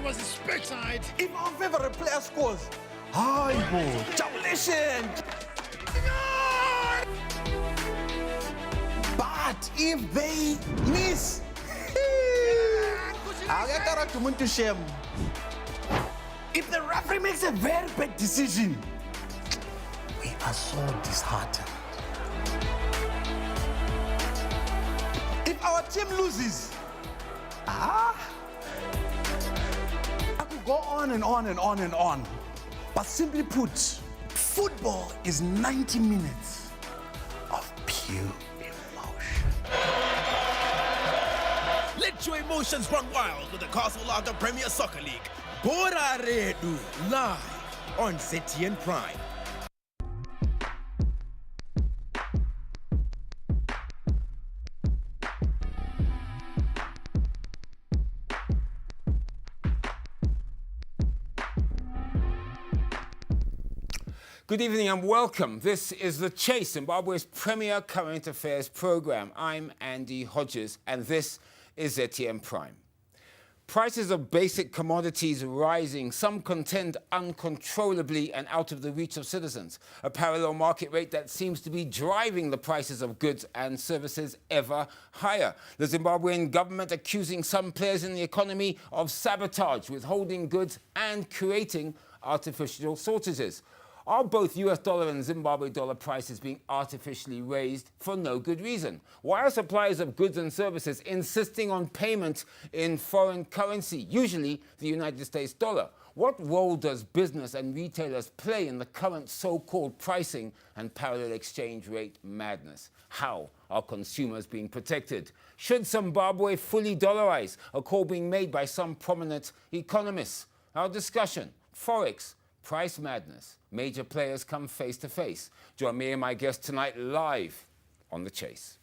was his backside. If our favorite player scores, hi, bo, jubilation. But if they miss, if the referee makes a very bad decision, we are so disheartened. If our team loses, I could go on and on and on and on. But simply put, football is 90 minutes of pure emotion. Let your emotions run wild with the Castle of the Premier Soccer League. Bora Redu, live on ZTN Prime. Good evening and welcome. This is The Chase, Zimbabwe's premier current affairs program. I'm Andy Hodges and this is ZTN Prime. Prices of basic commodities rising, some contend uncontrollably and out of the reach of citizens. A parallel market rate that seems to be driving the prices of goods and services ever higher. The Zimbabwean government accusing some players in the economy of sabotage, withholding goods and creating artificial shortages. Are both US dollar and Zimbabwe dollar prices being artificially raised for no good reason? Why are suppliers of goods and services insisting on payment in foreign currency, usually the United States dollar? What role does business and retailers play in the current so-called pricing and parallel exchange rate madness? How are consumers being protected? Should Zimbabwe fully dollarize? A call being made by some prominent economists. Our discussion, Forex, price madness. Major players come face to face. Join me and my guest tonight live on The Chase.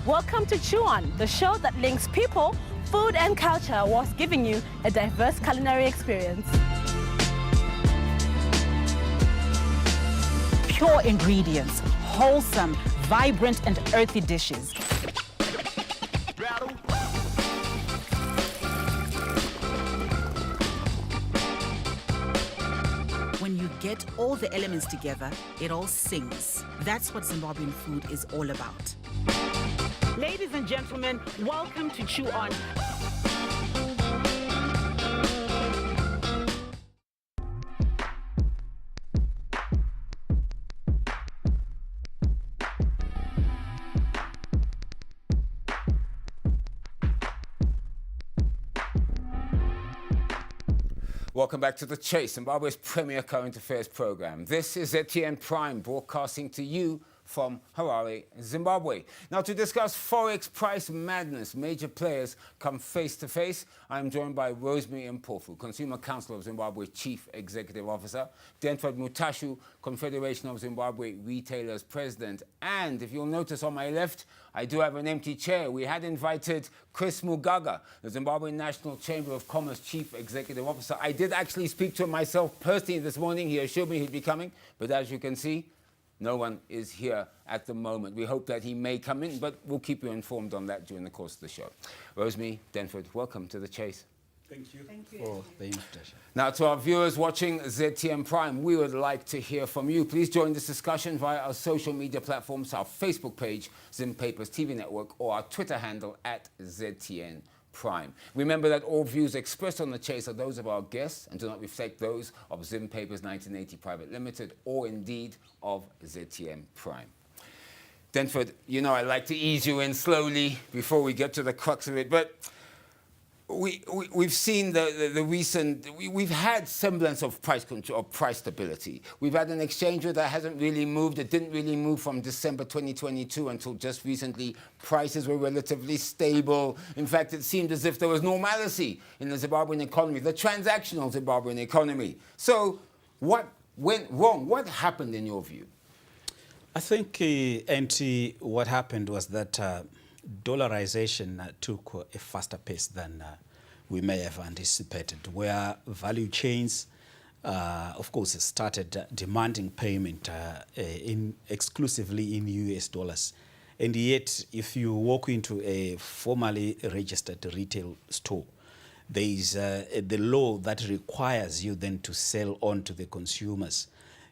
Welcome to Chew On, the show that links people, food and culture whilst giving you a diverse culinary experience. Pure ingredients, wholesome, vibrant and earthy dishes. When you get all the elements together, it all sings. That's what Zimbabwean food is all about. Ladies and gentlemen, welcome to Chew On. Welcome back to The Chase, Zimbabwe's premier current affairs program. This is ZTN Prime, broadcasting to you from Harare, Zimbabwe. Now, to discuss Forex price madness, major players come face to face. I'm joined by Rosemary Mpofu, Consumer Council of Zimbabwe Chief Executive Officer, Denford Mutashu, Confederation of Zimbabwe Retailers President, and if you'll notice on my left, I do have an empty chair. We had invited Chris Mugaga, the Zimbabwe National Chamber of Commerce Chief Executive Officer. I did actually speak to him myself personally this morning. He assured me he'd be coming, but as you can see, no one is here at the moment. We hope that he may come in, but we'll keep you informed on that during the course of the show. Rosemary, Denford, welcome to The Chase. Thank you. Thank you for the invitation. Now, to our viewers watching ZTN Prime, we would like to hear from you. Please join this discussion via our social media platforms, our Facebook page, Zim Papers TV Network, or our Twitter handle at ZTN Prime. Remember that all views expressed on The Chase are those of our guests and do not reflect those of Zim Papers 1980 Private Limited or indeed of ZTN Prime. Denford, you know I like to ease you in slowly before we get to the crux of it, but we've seen the recent, we've had semblance of price control, of price stability. We've had an exchange rate that hasn't really moved. It didn't really move from December 2022 until just recently. Prices were relatively stable. In fact, it seemed as if there was normalcy in the Zimbabwean economy, the transactional Zimbabwean economy. So what went wrong? What happened in your view? I think, Auntie, what happened was that dollarization took a faster pace than we may have anticipated, where value chains, of course, started demanding payment exclusively in US dollars. And yet, if you walk into a formally registered retail store, there is the law that requires you then to sell on to the consumers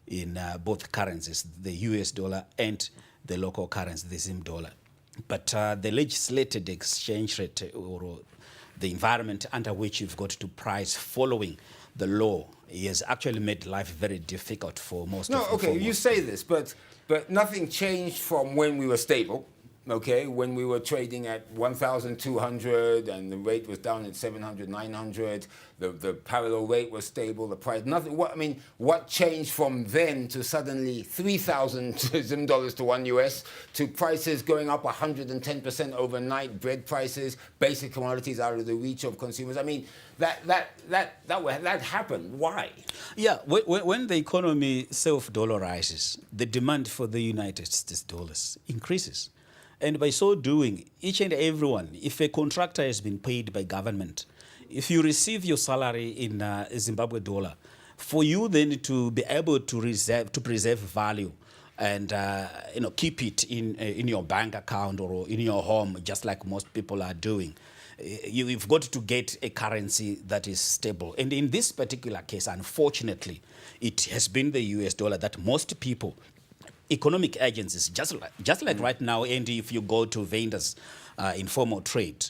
in both currencies, the US dollar and the local currency, the Zim dollar. But the legislated exchange rate or the environment under which you've got to price following the law has actually made life very difficult for most of the Okay, you say this, but nothing changed from when we were stable. Okay, when we were trading at 1,200 and the rate was down at 700, 900, the parallel rate was stable, the price, nothing. What changed from then to suddenly 3,000 Zim dollars to 1 US, to prices going up 110% overnight, bread prices, basic commodities out of the reach of consumers? I mean, that happened. Why? Yeah, when the economy self-dollarizes, the demand for the United States dollars increases. And by so doing, each and everyone, if a contractor has been paid by government, if you receive your salary in Zimbabwe dollar, for you then to be able to preserve value and keep it in your bank account or in your home, just like most people are doing, you've got to get a currency that is stable. And in this particular case, unfortunately, it has been the US dollar that most people, economic agencies, just like right now, and if you go to vendors in formal trade,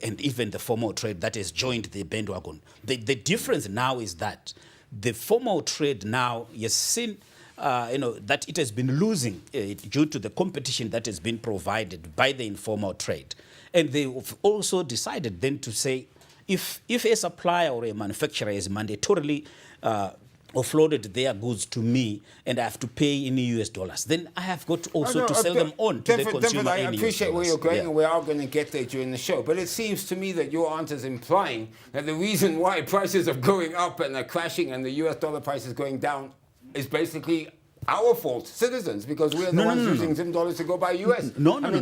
and even the formal trade that has joined the bandwagon, the difference now is that the formal trade now has seen that it has been losing due to the competition that has been provided by the informal trade. And they've also decided then to say, if a supplier or a manufacturer is mandatorily offloaded their goods to me and I have to pay in US dollars, then I have got also to sell them on to the consumer in US dollars. I appreciate where you're going, and we are going to get there during the show. But it seems to me that your answer is implying that the reason why prices are going up and are crashing and the US dollar price is going down is basically our fault, citizens, because we're the ones using Zim dollars to go buy US.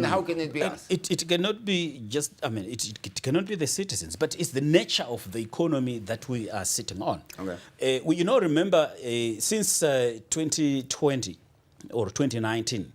How can it be us? It cannot be just, it cannot be the citizens, but it's the nature of the economy that we are sitting on. Okay. Remember, since 2020 or 2019,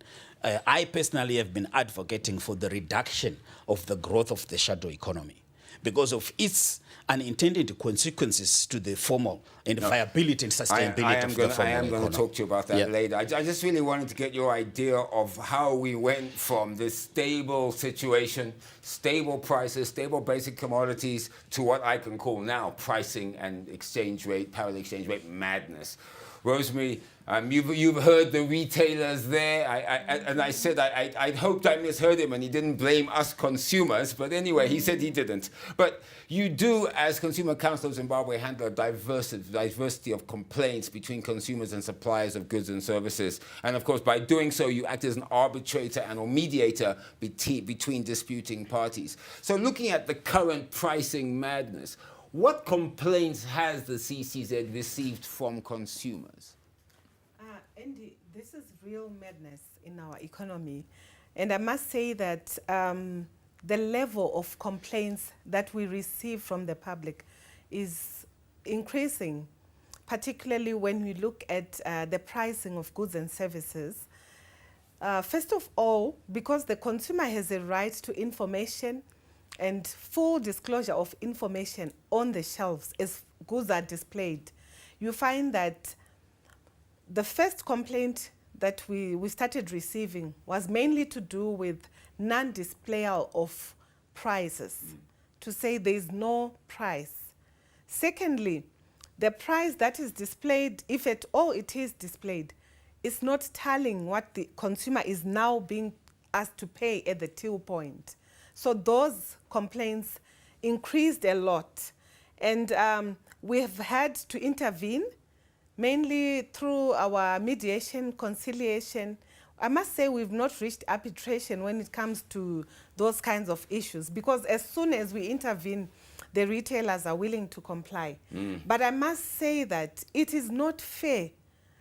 I personally have been advocating for the reduction of the growth of the shadow economy because of its unintended consequences to the formal and viability and sustainability of the formal economy. I am going to talk to you about that later. I just really wanted to get your idea of how we went from this stable situation, stable prices, stable basic commodities, to what I can call now pricing and exchange rate, parallel exchange rate madness. Rosemary, you've heard the retailers there, and I said I hoped I misheard him and he didn't blame us consumers, but anyway, he said he didn't. But you do, as Consumer Council of Zimbabwe, handle a diversity of complaints between consumers and suppliers of goods and services. And of course, by doing so, you act as an arbitrator and or mediator between disputing parties. So looking at the current pricing madness, what complaints has the CCZ received from consumers? Andy, this is real madness in our economy. And I must say that the level of complaints that we receive from the public is increasing, particularly when we look at the pricing of goods and services. First of all, because the consumer has a right to information and full disclosure of information on the shelves as goods are displayed, you find that the first complaint that we started receiving was mainly to do with non-display of prices, to say there is no price. Secondly, the price that is displayed, if at all it is displayed, is not telling what the consumer is now being asked to pay at the till point. So those complaints increased a lot. And we have had to intervene, mainly through our mediation, conciliation. I must say we've not reached arbitration when it comes to those kinds of issues, because as soon as we intervene, the retailers are willing to comply. But I must say that it is not fair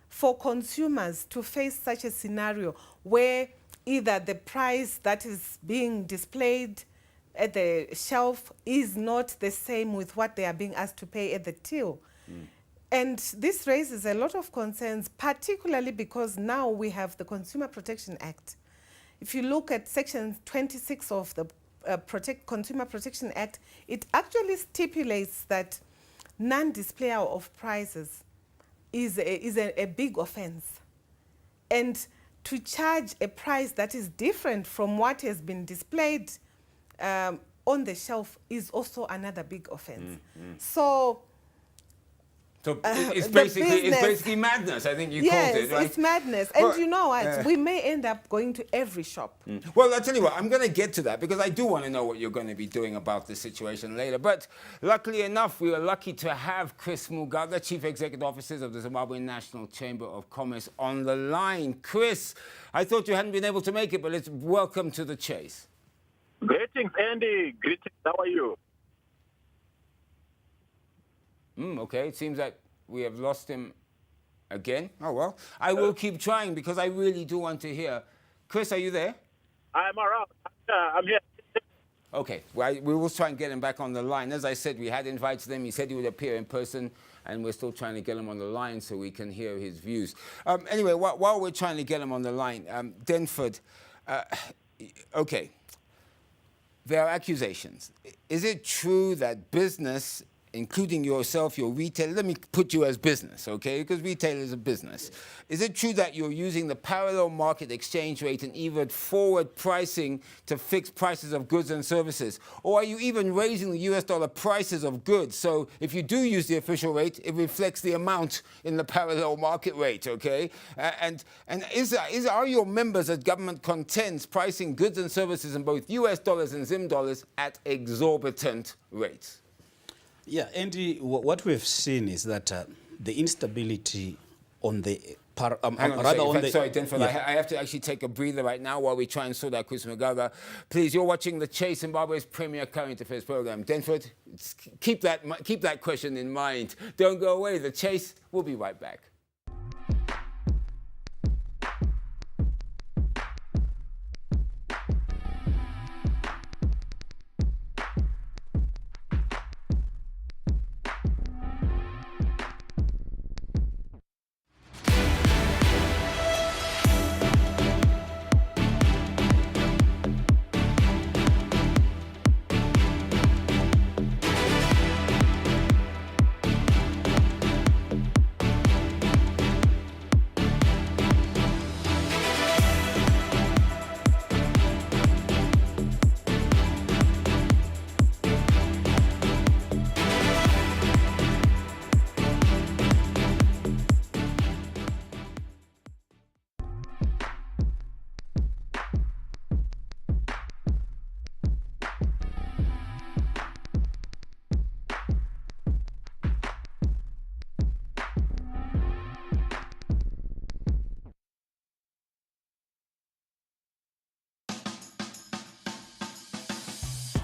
for consumers to face such a scenario where either the price that is being displayed at the shelf is not the same with what they are being asked to pay at the till. And this raises a lot of concerns, particularly because now we have the Consumer Protection Act. If you look at Section 26 of the Consumer Protection Act, it actually stipulates that non-display of prices is a big offense. And to charge a price that is different from what has been displayed on the shelf is also another big offense. So it's basically madness, I think you called it, right? Yes, it's madness. And you know what? We may end up going to every shop. Well, I'll tell you what, I'm going to get to that because I do want to know what you're going to be doing about this situation later. But luckily enough, we are lucky to have Chris Mugaga, Chief Executive Officer of the Zimbabwe National Chamber of Commerce, on the line. Chris, I thought you hadn't been able to make it, but welcome to the chase. Greetings, Andy. Greetings. How are you? Okay, it seems like we have lost him again. Oh, well, I will keep trying because I really do want to hear. Chris, are you there? I'm around. I'm here. Okay, well, we will try and get him back on the line. As I said, we had invited him. He said he would appear in person, and we're still trying to get him on the line so we can hear his views. Anyway, while we're trying to get him on the line, Denford, okay, there are accusations. Is it true that business, including yourself, your retailer, let me put you as business, okay, because retail is a business. Is it true that you're using the parallel market exchange rate and even forward pricing to fix prices of goods and services? Or are you even raising the US dollar prices of goods? So if you do use the official rate, it reflects the amount in the parallel market rate, okay? And are your members, as government contends, pricing goods and services in both US dollars and Zim dollars at exorbitant rates? Yeah, Andy, what we've seen is that the instability on the Hang on a second. Sorry, Denford, yeah. I have to actually take a breather right now while we try and sort out Chris Mugaga. Please, you're watching the Chase, Zimbabwe's premier current affairs program. Denford, keep that question in mind. Don't go away. The Chase, we'll be right back.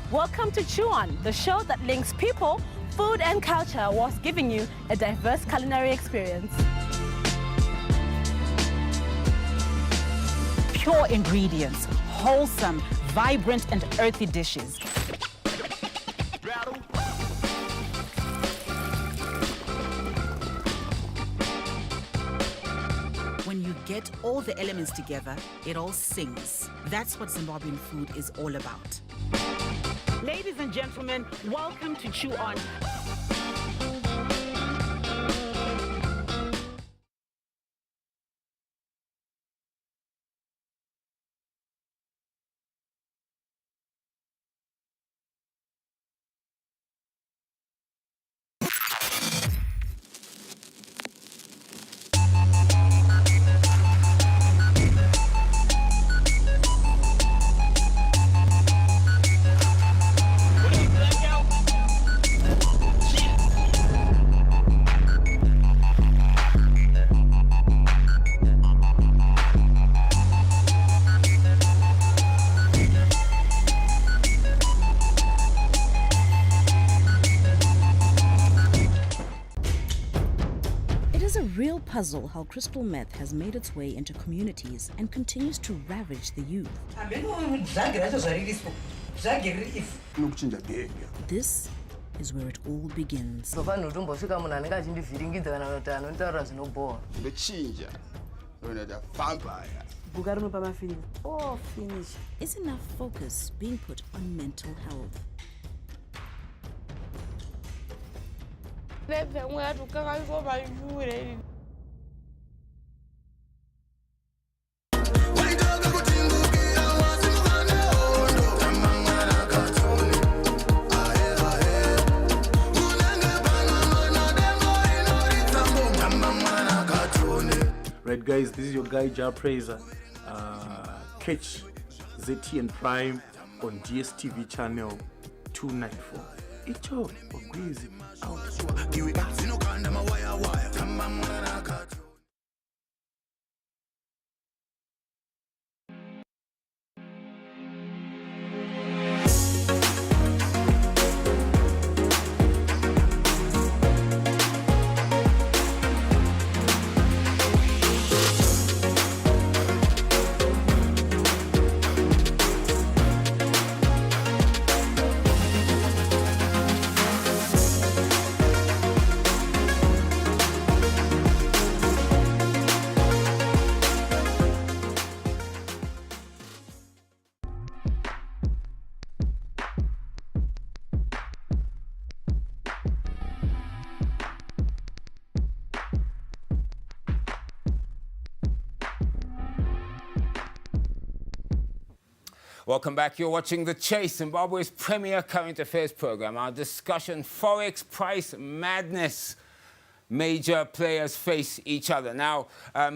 Welcome to Chew On, the show that links people, food and culture whilst giving you a diverse culinary experience. Pure ingredients, wholesome, vibrant and earthy dishes. When you get all the elements together, it all sings. That's what Zimbabwean food is all about. Ladies and gentlemen, welcome to Chew On. still puzzle how crystal meth has made its way into communities and continues to ravage the youth. This is where it all begins. Is enough focus being put on mental health? Right, guys, this is your guy Jar Praiser. Catch ZTN Prime on DSTV channel 294. Icho, Ogwizi, out. Welcome back. You're watching The Chase, Zimbabwe's premier current affairs program. Our discussion, Forex price madness. Major players face each other. Now,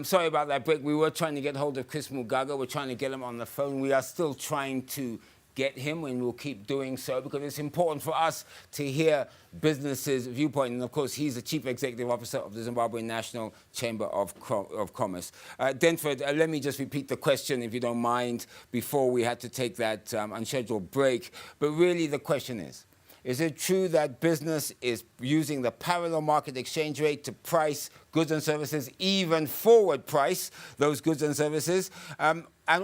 sorry about that break. We were trying to get hold of Chris Mugaga. We're trying to get him on the phone. We are still trying to get him, and we'll keep doing so because it's important for us to hear businesses' viewpoint. And of course, he's the Chief Executive Officer of the Zimbabwe National Chamber of Commerce. Denford, let me just repeat the question, if you don't mind, before we had to take that unscheduled break. But really, the question is it true that business is using the parallel market exchange rate to price goods and services, even forward price those goods and services?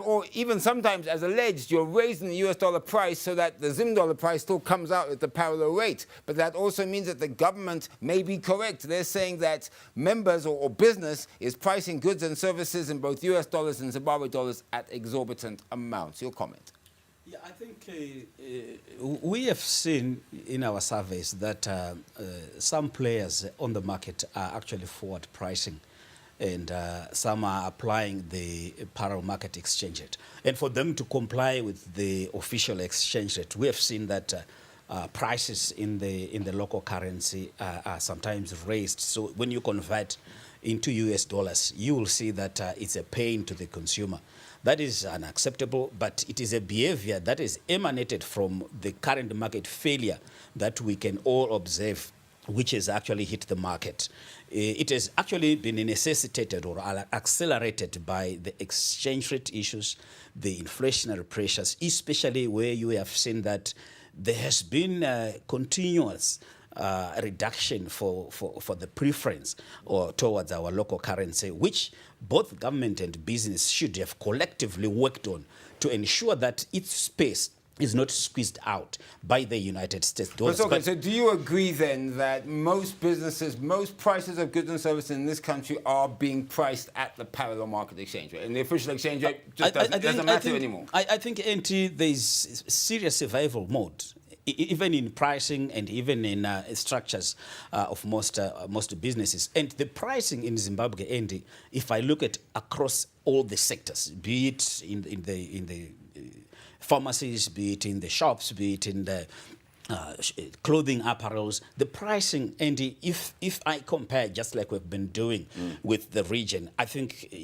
Or even sometimes, as alleged, you're raising the US dollar price so that the Zim dollar price still comes out at the parallel rate. But that also means that the government may be correct. They're saying that members or business is pricing goods and services in both US dollars and Zimbabwe dollars at exorbitant amounts. Your comment? Yeah, I think we have seen in our surveys that some players on the market are actually forward pricing, and some are applying the parallel market exchange rate. And for them to comply with the official exchange rate, we have seen that prices in the local currency are sometimes raised. So when you convert into US dollars, you will see that it's a pain to the consumer. That is unacceptable, but it is a behavior that is emanated from the current market failure that we can all observe, which has actually hit the market. It has actually been necessitated or accelerated by the exchange rate issues, the inflationary pressures, especially where you have seen that there has been continuous reduction for the preference or towards our local currency, which both government and business should have collectively worked on to ensure that its space is not squeezed out by the United States dollars. Okay, so do you agree then that most businesses, most prices of goods and services in this country are being priced at the parallel market exchange rate? And the official exchange rate just doesn't matter anymore? I think, NT, there's serious survival mode, even in pricing and even in structures of most businesses. And the pricing in Zimbabwe, Andy, if I look at across all the sectors, be it in the pharmacies, be it in the shops, be it in the clothing apparels, the pricing, Andy, if I compare just like we've been doing with the region, I think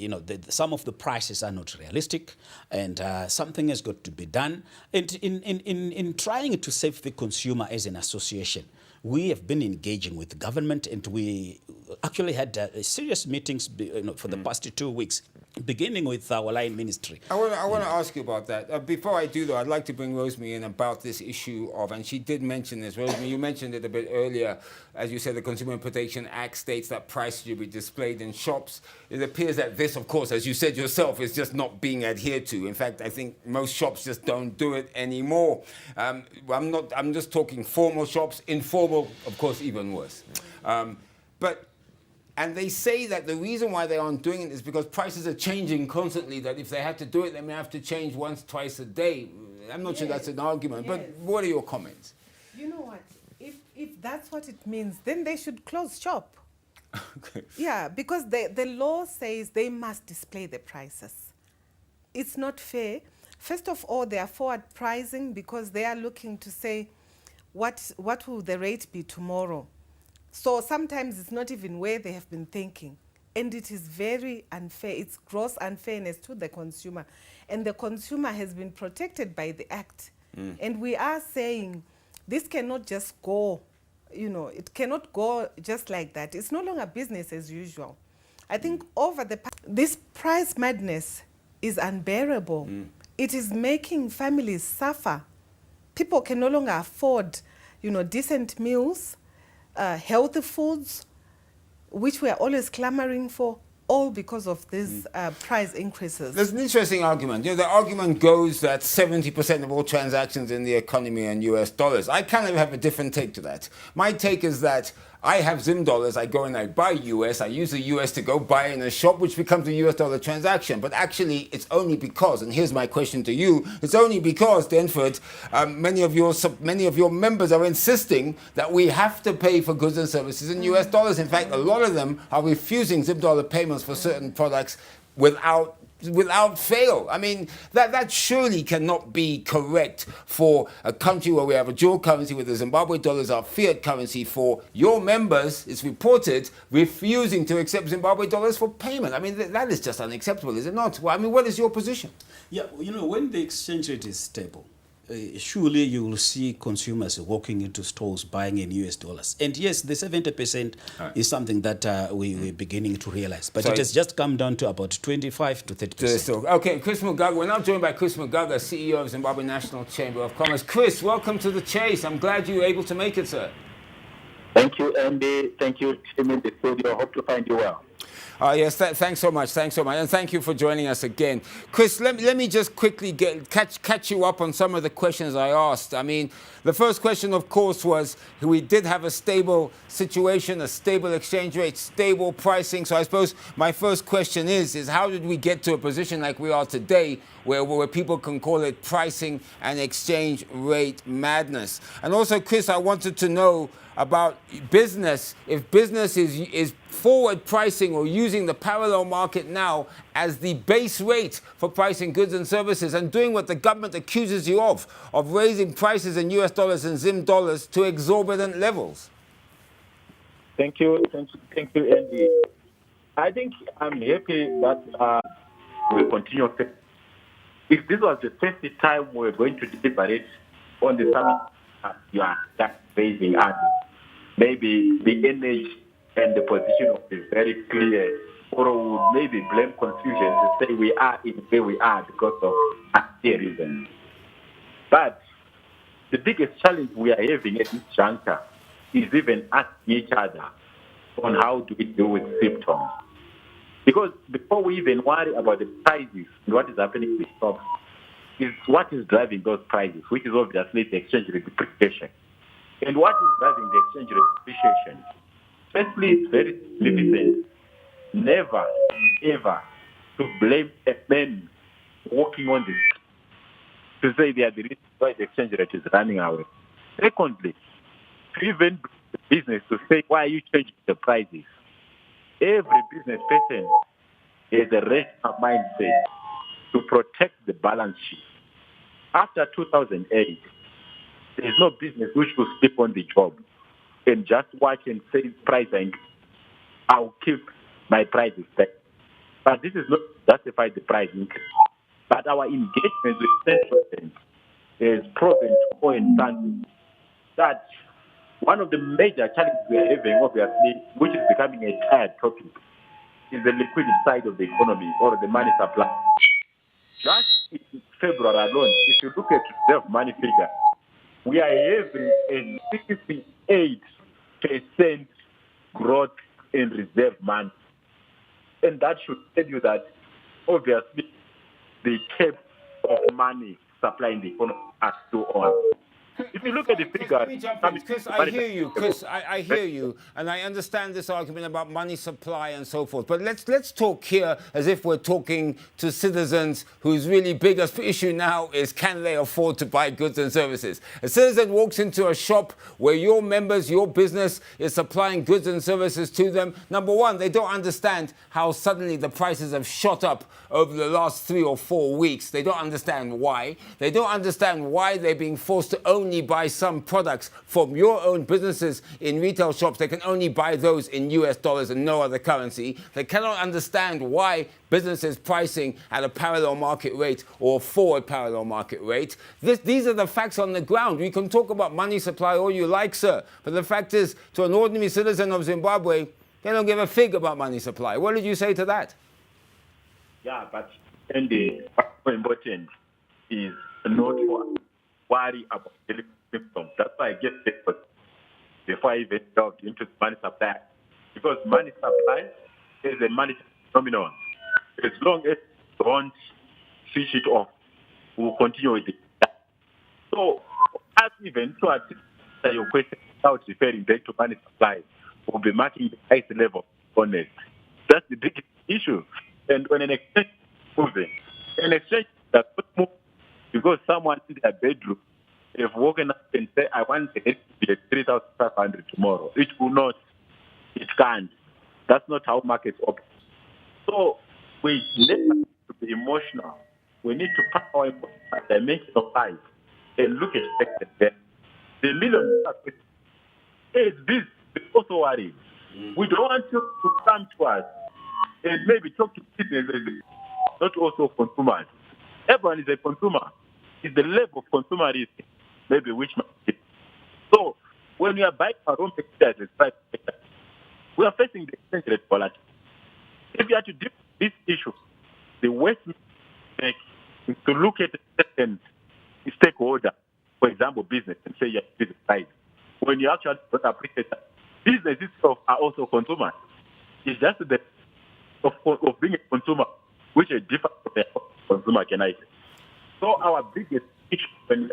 some of the prices are not realistic, and something has got to be done. And in trying to save the consumer as an association, we have been engaging with government, and we actually had serious meetings for the past 2 weeks beginning with our line ministry. I want to ask you about that. Before I do, though, I'd like to bring Rosemary in about this issue of, and she did mention this, Rosemary, you mentioned it a bit earlier. As you said, the Consumer Protection Act states that prices should be displayed in shops. It appears that this, of course, as you said yourself, is just not being adhered to. In fact, I think most shops just don't do it anymore. I'm just talking formal shops. Informal, of course, even worse. And they say that the reason why they aren't doing it is because prices are changing constantly, that if they have to do it, they may have to change once, twice a day. I'm not sure that's an argument, but what are your comments? You know what? If that's what it means, then they should close shop. Okay. Yeah, because the law says they must display the prices. It's not fair. First of all, they are forward pricing because they are looking to say, what will the rate be tomorrow? So sometimes it's not even where they have been thinking. And it is very unfair. It's gross unfairness to the consumer. And the consumer has been protected by the Act. And we are saying this cannot just go, it cannot go just like that. It's no longer business as usual. I think this price madness is unbearable. It is making families suffer. People can no longer afford, decent meals, healthy foods, which we are always clamoring for, all because of these price increases. There's an interesting argument. The argument goes that 70% of all transactions in the economy are in US dollars. I kind of have a different take to that. My take is that I have Zim dollars, I go and I buy US, I use the US to go buy in a shop, which becomes a US dollar transaction. But actually, it's only because, and here's my question to you, it's only because, Denford, many of your members are insisting that we have to pay for goods and services in US dollars. In fact, a lot of them are refusing Zim dollar payments for certain products without fail. I mean, that surely cannot be correct for a country where we have a dual currency, where the Zimbabwe dollars are fiat currency, for your members, it's reported, refusing to accept Zimbabwe dollars for payment. I mean, that is just unacceptable, is it not? Well, I mean, what is your position? Yeah, when the exchange rate is stable, surely you will see consumers walking into stores buying in US dollars. And yes, the 70% is something that we're beginning to realize. But it has just come down to about 25 to 30%. Okay, Chris Mugaga. We're now joined by Chris Mugaga, CEO of Zimbabwe National Chamber of Commerce. Chris, welcome to The Chase. I'm glad you were able to make it, sir. Thank you, Andy. Thank you, team in the studio. Hope to find you well. Yes, thanks so much. Thanks so much. And thank you for joining us again. Chris, let me just quickly catch you up on some of the questions I asked. I mean, the first question, of course, was we did have a stable situation, a stable exchange rate, stable pricing. So I suppose my first question is how did we get to a position like we are today where people can call it pricing and exchange rate madness? And also, Chris, I wanted to know about business. If business is forward pricing or using the parallel market now as the base rate for pricing goods and services and doing what the government accuses you of raising prices in US dollars and Zim dollars to exorbitant levels. Thank you, Andy. I think I'm happy that we continue. If this was the first time we're going to deliberate on the summit, you are raising, Andy, maybe the image and the position is very clear, or would maybe blame confusion to say we are in where we are because of a reason. But the biggest challenge we are having at this juncture is even asking each other on how do we deal with symptoms. Because before we even worry about the prices and what is happening with stocks, is what is driving those prices, which is obviously the exchange rate depreciation. And what is driving the exchange rate depreciation? Firstly, it's very significant. Never, ever to blame a man walking on this to say they are the reason why the exchange rate is running away. Secondly, to even the business to say, why are you changing the prices? Every business person has a rational mindset to protect the balance sheet. After 2008, there is no business which will sleep on the job and just watch and say price increase. I'll keep my prices back. But this is not justify the price increase. But our engagement with central banks has proven to coincide that one of the major challenges we are having, obviously, which is becoming a tired topic, is the liquidity side of the economy or the money supply. Just in February alone, if you look at reserve money figure, we are having a 68% growth in reserve money. And that should tell you that, obviously, the cap of money supply in the economy are still on. If you look at the figures, let me jump in. Chris, I hear you. Chris, I hear you, and I understand this argument about money supply and so forth. But let's talk here as if we're talking to citizens whose really biggest issue now is can they afford to buy goods and services. A citizen walks into a shop where your members, your business is supplying goods and services to them. Number one, they don't understand how suddenly the prices have shot up over the last 3 or 4 weeks. They don't understand why. They don't understand why they're being forced to only buy some products from your own businesses in retail shops. They can only buy those in US dollars and no other currency. They cannot understand why businesses pricing at a parallel market rate or forward parallel market rate. These are the facts on the ground. We can talk about money supply all you like, sir. But the fact is, to an ordinary citizen of Zimbabwe, they don't give a fig about money supply. What did you say to that? Yeah, but and the more important is not to worry about the symptoms. That's why I get it before I even delved into money supply. Because money supply is a monetary phenomenon. As long as you don't switch it off, we'll continue with it. So, as even to answer your question without referring back to money supply, we'll be marking the highest level on it. That's the biggest issue. And when an exchange is moving, an exchange does not move because someone in their bedroom have woken up and say, I want the head to be at 3,500 tomorrow. It will not. It can't. That's not how markets operate. So we never need to be emotional. We need to put our emotional dimension of life and look at the $1 million question is busy. It's also worried. We don't want you to come to us and maybe talk to businesses, not also consumers. Everyone is a consumer. It's the level of consumerism, maybe which market. So when we are buying our own materials, we are facing the exchange rate volatility. If you are to deal with this issue, the worst mistake is to look at a certain stakeholder, for example, business, and say, yes, business side. When you actually don't appreciate that, business itself are also consumers. It's just the of being a consumer, which is different from a consumer can I say. So our biggest issue when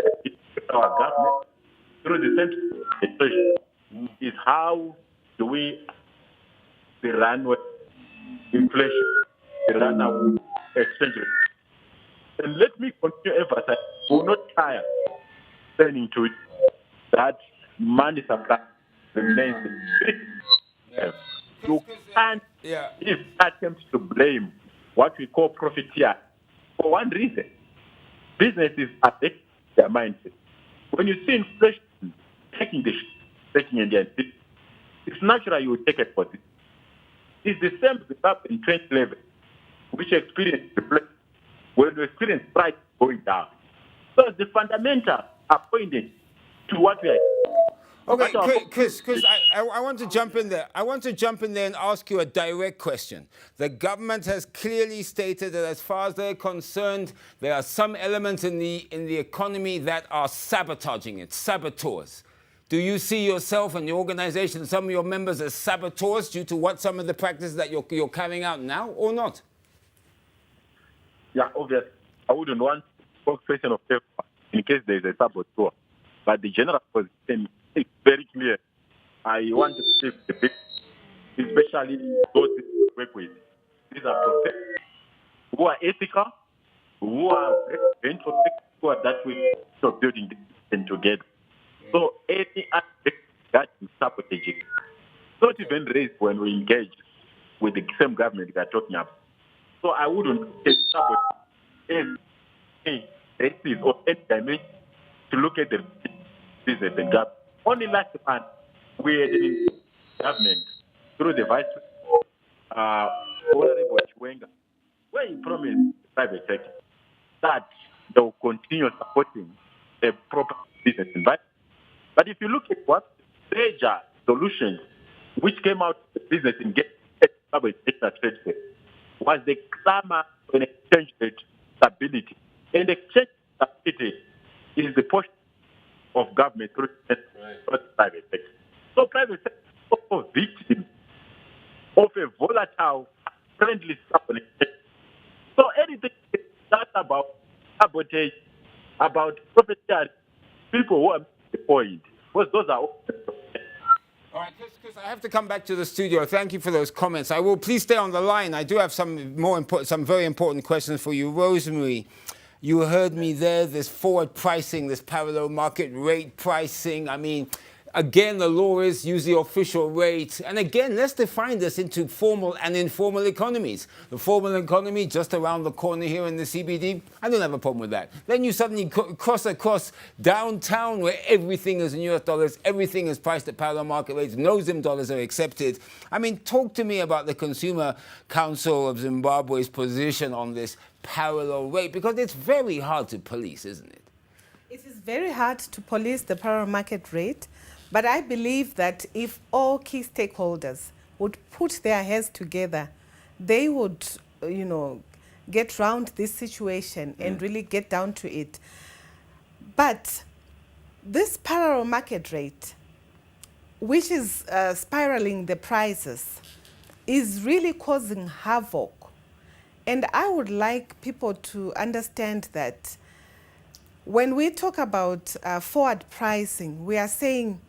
our government through the central administration is how do we run with inflation, run our exchange rate. And let me continue emphasize, we will not tire turning to it that money supply remains the you can't if attempts to blame what we call profiteer for one reason. Businesses are taking their mindset. When you see inflation taking in their business, it's natural you will take it for this. It's the same in 2011, which experienced deflation when we experience price going down. So the fundamentals are pointing to what we are. Okay, Chris, I want to jump in there. I want to jump in there and ask you a direct question. The government has clearly stated that as far as they're concerned, there are some elements in the economy that are sabotaging it, saboteurs. Do you see yourself and the organization, some of your members as saboteurs due to what some of the practices that you're carrying out now or not? Yeah, obviously. I wouldn't want spokesperson of paper in case there is a saboteur. But the general position is very clear. I want to say the big, especially those we work with. These are professionals who are ethical, who are very protective, who are that way of building this together. So any aspect that is sabotaging, not even raised when we engage with the same government we are talking about. So I wouldn't say sabotage any races or any dimension to look at the business and government. Only last month, we had in government through the Vice Honorable Chiwenga, where he promised the private sector that they will continue supporting a proper business environment. But if you look at what major solutions which came out of the business engagement Zimbabwe National Trade Fair was the clamor for an exchange rate stability. And exchange stability is the portion of government through private sector. So private sector is also victim of a volatile, friendly stability. So anything that's about sabotage, about profiteering, people who are missing the point, because those are all. All right, Chris, I have to come back to the studio. Thank you for those comments. I will please stay on the line. I do have some very important questions for you. Rosemary, you heard me there, this forward pricing, this parallel market rate pricing. I mean, again, the law is use the official rate. And again, let's define this into formal and informal economies. The formal economy just around the corner here in the CBD, I don't have a problem with that. Then you suddenly cross across downtown where everything is in US dollars, everything is priced at parallel market rates, no Zim dollars are accepted. I mean, talk to me about the Consumer Council of Zimbabwe's position on this parallel rate, because it's very hard to police, isn't it? It is very hard to police the parallel market rate. But I believe that if all key stakeholders would put their heads together, they would, get round this situation and really get down to it. But this parallel market rate, which is spiraling the prices, is really causing havoc. And I would like people to understand that when we talk about forward pricing, we are saying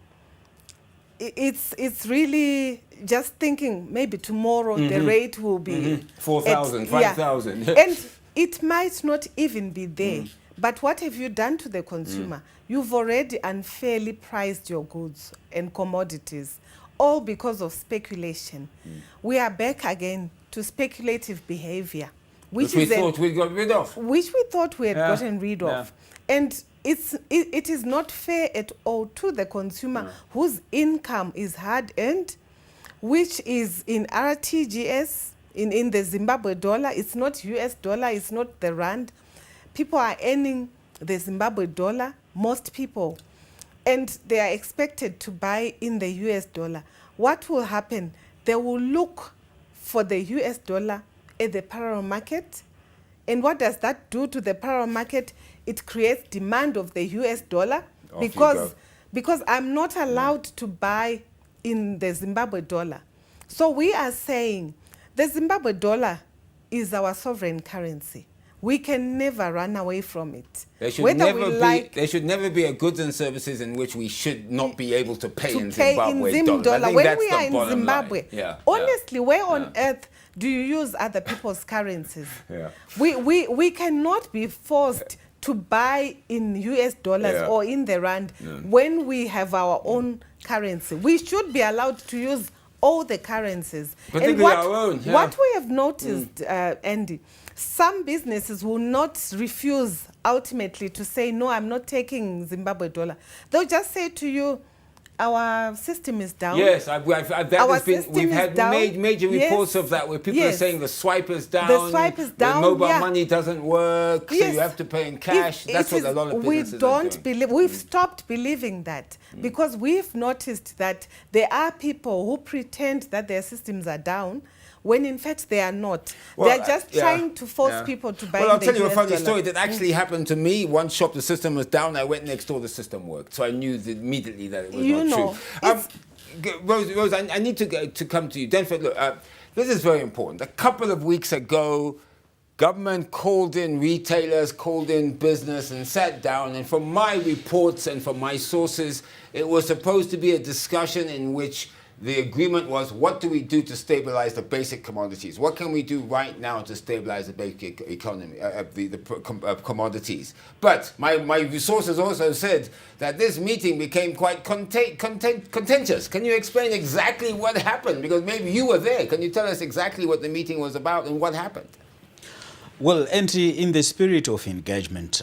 it's really just thinking maybe tomorrow the rate will be 4,000, 5,000. Yeah. And it might not even be there. But what have you done to the consumer? You've already unfairly priced your goods and commodities, all because of speculation. We are back again to speculative behavior, which we thought we got rid of. Which we thought we had gotten rid of. And it is not fair at all to the consumer whose income is hard earned, which is in RTGS, in the Zimbabwe dollar. It's not US dollar, it's not the rand. People are earning the Zimbabwe dollar, most people, and they are expected to buy in the US dollar. What will happen? They will look for the US dollar at the parallel market. And what does that do to the parallel market? It creates demand of the US dollar because I'm not allowed to buy in the Zimbabwe dollar. So we are saying the Zimbabwe dollar is our sovereign currency. We can never run away from it. There should never be a goods and services in which we should not be able to pay in Zimbabwe dollars. When we are in Zimbabwe, honestly, where on earth do you use other people's currencies? We cannot be forced to buy in US dollars or in the rand when we have our own currency. We should be allowed to use all the currencies. Particularly our own. What we have noticed, Andy, some businesses will not refuse ultimately to say, no, I'm not taking Zimbabwe dollar. They'll just say to you, our system is down. Yes, we've had major reports of that where people are saying the swipe is down. The swipe is down. The mobile money doesn't work, so you have to pay in cash. That's what a lot of businesses are doing. We've stopped believing that because we've noticed that there are people who pretend that their systems are down when in fact they are not. They're just trying to force people to buy. Well, I'll tell you a funny story that actually happened to me. One shop, the system was down. I went next door, the system worked. So I knew immediately that it was not true. Rose, I need to come to you. Denford, look, this is very important. A couple of weeks ago, government called in retailers, called in business and sat down. And from my reports and from my sources, it was supposed to be a discussion in which the agreement was, what do we do to stabilize the basic commodities? What can we do right now to stabilize the basic economy, the commodities? But my resources also said that this meeting became quite contentious. Can you explain exactly what happened? Because maybe you were there. Can you tell us exactly what the meeting was about and what happened? Well, and in the spirit of engagement,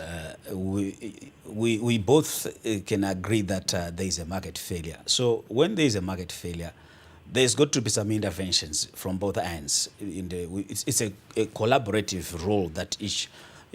we both can agree that there is a market failure. So when there is a market failure, there's got to be some interventions from both ends. It's a collaborative role that each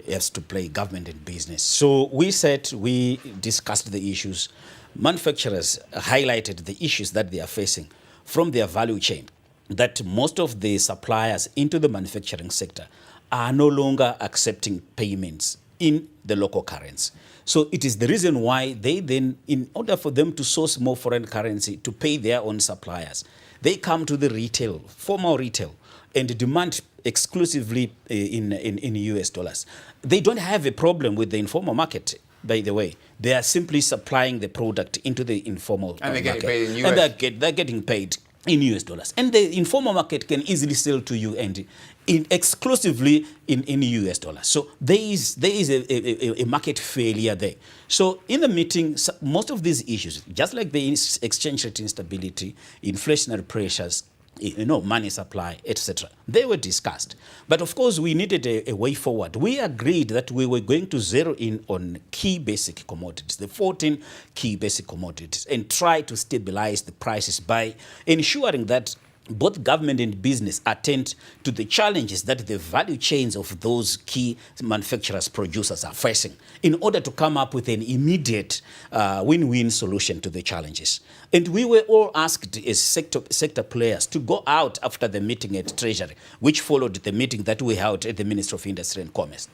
has to play, government and business. So we discussed the issues. Manufacturers highlighted the issues that they are facing from their value chain. that most of the suppliers into the manufacturing sector are no longer accepting payments in the local currency. So it is the reason why they then, in order for them to source more foreign currency to pay their own suppliers, they come to the retail, formal retail, and demand exclusively in US dollars. They don't have a problem with the informal market, by the way. They are simply supplying the product into the informal and they're market. Getting paid in US. And they're getting paid in US dollars. And the informal market can easily sell to you and exclusively in US dollars. So there is a market failure there. So in the meeting, most of these issues, just like the exchange rate instability, inflationary pressures, money supply, etc., they were discussed. But of course, we needed a way forward. We agreed that we were going to zero in on key basic commodities, the 14 key basic commodities, and try to stabilize the prices by ensuring that both government and business attend to the challenges that the value chains of those key manufacturers, producers are facing in order to come up with an immediate win-win solution to the challenges. And we were all asked as sector players to go out after the meeting at Treasury, which followed the meeting that we held at the Ministry of Industry and Commerce,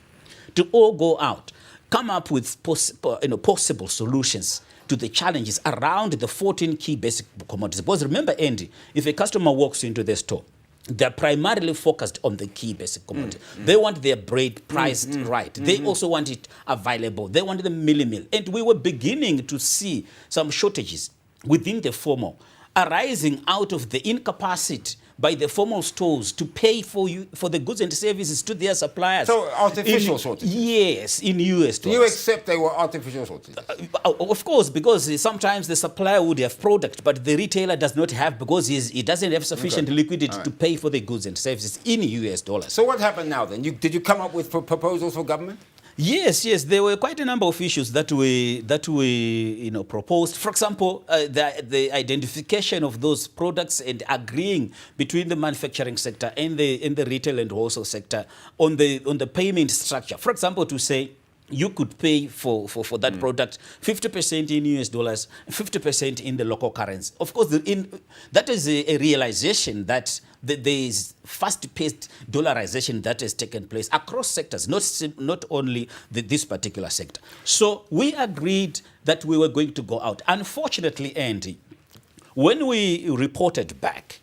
to all go out, come up with possible solutions to the challenges around the 14 key basic commodities. Because remember, Andy, if a customer walks into the store, they're primarily focused on the key basic commodity. They want their bread priced right. They also want it available. They want the milli-meal. And we were beginning to see some shortages within the formal arising out of the incapacity by the formal stores to pay for the goods and services to their suppliers. So artificial shortages? Yes, in US dollars. Do you accept they were artificial shortages? Of course, because sometimes the supplier would have product, but the retailer does not have because he doesn't have sufficient liquidity to pay for the goods and services in US dollars. So what happened now then? Did you come up with proposals for government? Yes, there were quite a number of issues that we proposed. For example, the identification of those products and agreeing between the manufacturing sector and the retail and wholesale sector on the payment structure. For example, to say you could pay for that product 50% in US dollars, 50% in the local currency. Of course, that is a realization that there is fast-paced dollarization that has taken place across sectors, not only this particular sector. So we agreed that we were going to go out. Unfortunately, Andy, when we reported back,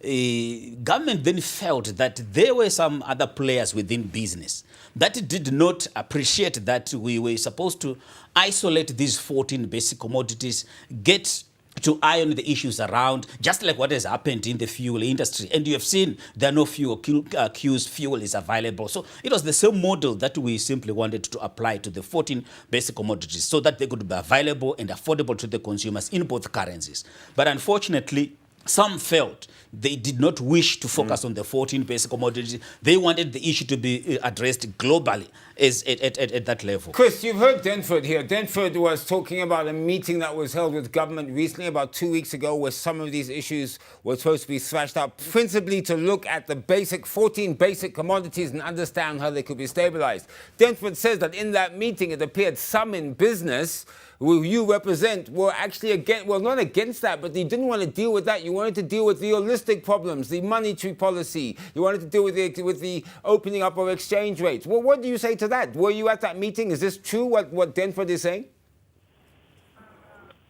government then felt that there were some other players within business that did not appreciate that we were supposed to isolate these 14 basic commodities, get to iron the issues around, just like what has happened in the fuel industry. And you have seen there are no fuel queues, fuel is available. So it was the same model that we simply wanted to apply to the 14 basic commodities so that they could be available and affordable to the consumers in both currencies. But unfortunately, some felt they did not wish to focus on the 14 basic commodities. They wanted the issue to be addressed globally at that level. Chris, you've heard Denford here. Denford was talking about a meeting that was held with government recently, about 2 weeks ago, where some of these issues were supposed to be thrashed out, principally to look at the 14 basic commodities and understand how they could be stabilized. Denford says that in that meeting, it appeared some in business who you represent were actually not against that, but they didn't want to deal with that. You wanted to deal with the holistic problems, the monetary policy. You wanted to deal with the opening up of exchange rates. Well, what do you say to that? Were you at that meeting? Is this true, what Denford is saying?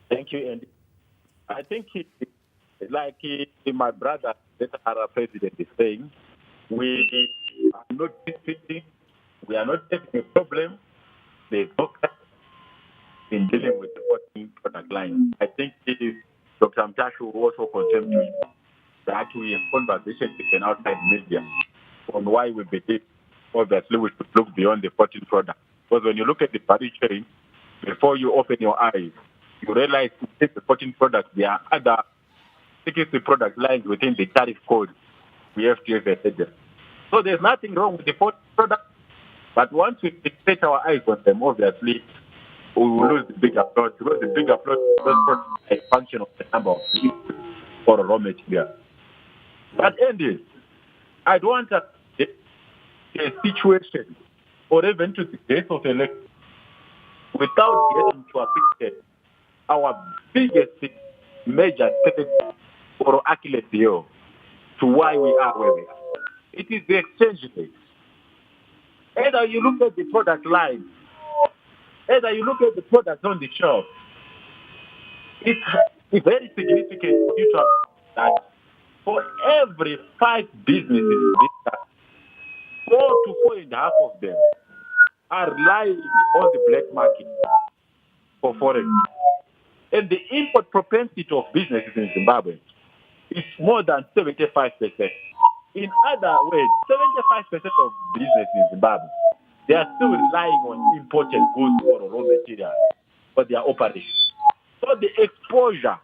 Thank you, Andy. I think my brother, the president, is saying, we are not disputing, we are not having a problem. There's no in dealing with the 14 product line. I think Dr. Mtashu also confirmed to you that we have conversations with an outside media on why we believe, obviously, we should look beyond the 14 products. Because when you look at the value chain, before you open your eyes, you realize within the 14 products, there are other 60 product lines within the tariff code we have to have. So there's nothing wrong with the 14 products, but once we fix our eyes on them, obviously, we will lose the big approach, because the big approach is a function of the number of inputs for raw material. But Andy, I don't want a situation or even to the death of election without getting to a picture our biggest major or Achilles heel to why we are where we are. It is the exchange rate. Either you look at the product line, either you look at the products on the shelf, it's very significant for you to have that for every 5 businesses in this country, 4 to 4.5 of them are relying on the black market for forex. And the import propensity of businesses in Zimbabwe is more than 75%. In other words, 75% of businesses in Zimbabwe, they are still relying on imported goods or raw materials for their operations. So the exposure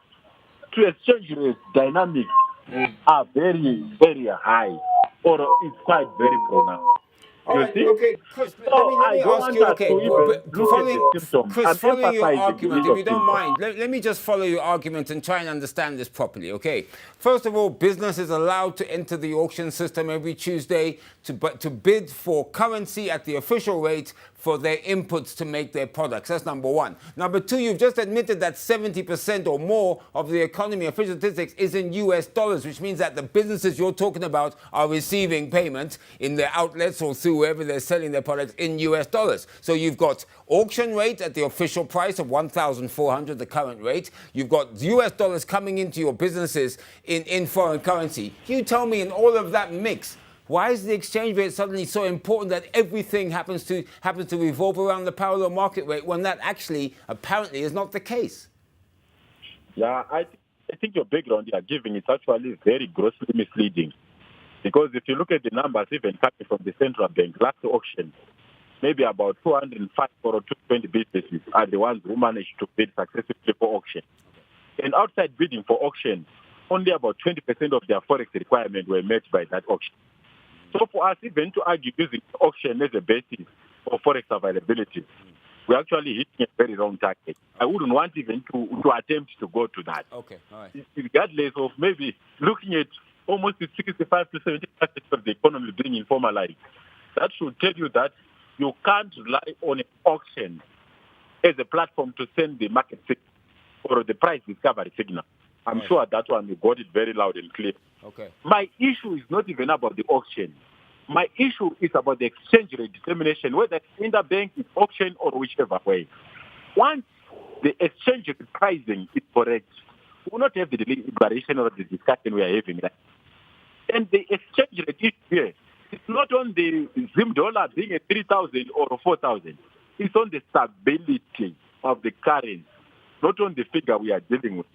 to exchange rate dynamics are very, very high, or it's quite very pronounced. Okay, Chris, So let me I don't ask want you, us okay, to even look at the symptoms. Chris, I'm following your emphasizing argument, the if you don't symptoms. mind, let me just follow your argument and try and understand this properly, okay? First of all, business is allowed to enter the auction system every Tuesday to bid for currency at the official rate for their inputs to make their products. That's number one. Number two, you've just admitted that 70% or more of the economy, official statistics, is in US dollars, which means that the businesses you're talking about are receiving payment in their outlets or through wherever they're selling their products in US dollars. So you've got auction rate at the official price of $1,400, the current rate. You've got US dollars coming into your businesses in foreign currency. You tell me, in all of that mix, why is the exchange rate suddenly so important that everything happens to revolve around the parallel market rate when that actually apparently is not the case? Yeah, I think your background you are giving is actually very grossly misleading. Because if you look at the numbers even coming from the central bank, last auction, maybe about 205 or 220 businesses are the ones who managed to bid successfully for auction. And outside bidding for auction, only about 20% of their forex requirements were met by that auction. So for us even to argue using auction as a basis for forex availability, we're actually hitting a very wrong target. I wouldn't want even to attempt to go to that. Okay, all right. Regardless of maybe looking at almost 65 to 75% of the economy being informalized, that should tell you that you can't rely on an auction as a platform to send the market signal or the price discovery signal. I'm sure that one you got it very loud and clear. Okay. My issue is not even about the auction. My issue is about the exchange rate determination, whether it's interbank, it's auction, or whichever way. Once the exchange rate pricing is correct, we will not have the deliberation or the discussion we are having. And the exchange rate is here. It's not on the Zim dollar being at 3,000 or 4,000. It's on the stability of the currency, not on the figure we are dealing with.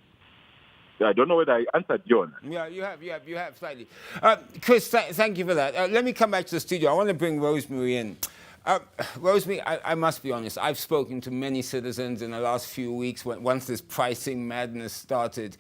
I don't know whether I answered John. Yeah, you have slightly. Chris, thank you for that. Let me come back to the studio. I want to bring Rosemary in. Rosemary, I must be honest. I've spoken to many citizens in the last few weeks once this pricing madness started,